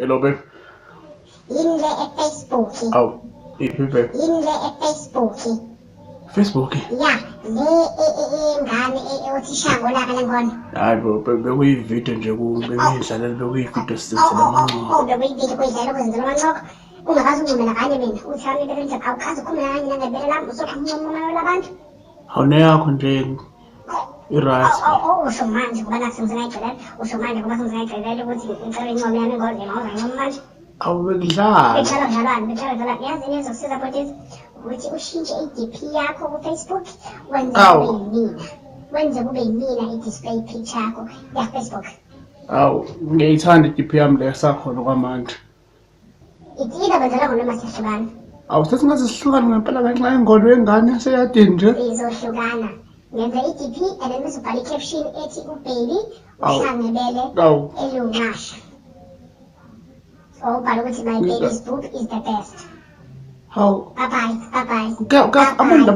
Hello, babe. In le Facebook. Oh, iphi babe? In le Facebook. Facebook. Ya, le ingane othi shango laka lengone. Hayi bo, bekuyividiyo nje bengiyidlalela bekuyividiyo sizenzela amancono. Oh, bekuyividiyo kuyidlala kwenzela amancono. Ungakazi uncomela ngane mina. Uthi hami ibele nje awukhazi ukhuluma ngani nangebele lami usokuncomela labantu. Awuneyakho nje i-right. Usho manje ngoba nathi ngizingayigcilela. Usho manje ngoba ngizingayigcilela ukuthi ngicela income yami engone ngawuzancoma manje. Awubekudlala. Bekudlala. Yazi nizokusiza bhodisi ukuthi ushintshe i-DP yakho ku-Facebook wenze kube yimina i-display picture yakho ya-Facebook. Awu, ngiyayithanda i-DP yami le sakhona kwamanje. Ithina benzela ngona masihlukana. Awu sesingaze sihlukane ngempela ngenxa yengolo yengane yaseyadini nje. Izohlukana. Ngenza i-DP and then bese ubhala i-caption ethi uBaby uhlangebele elungasha. Ubhala ukuthi my baby's boob is the best. Hawu. Bye bye. Abantu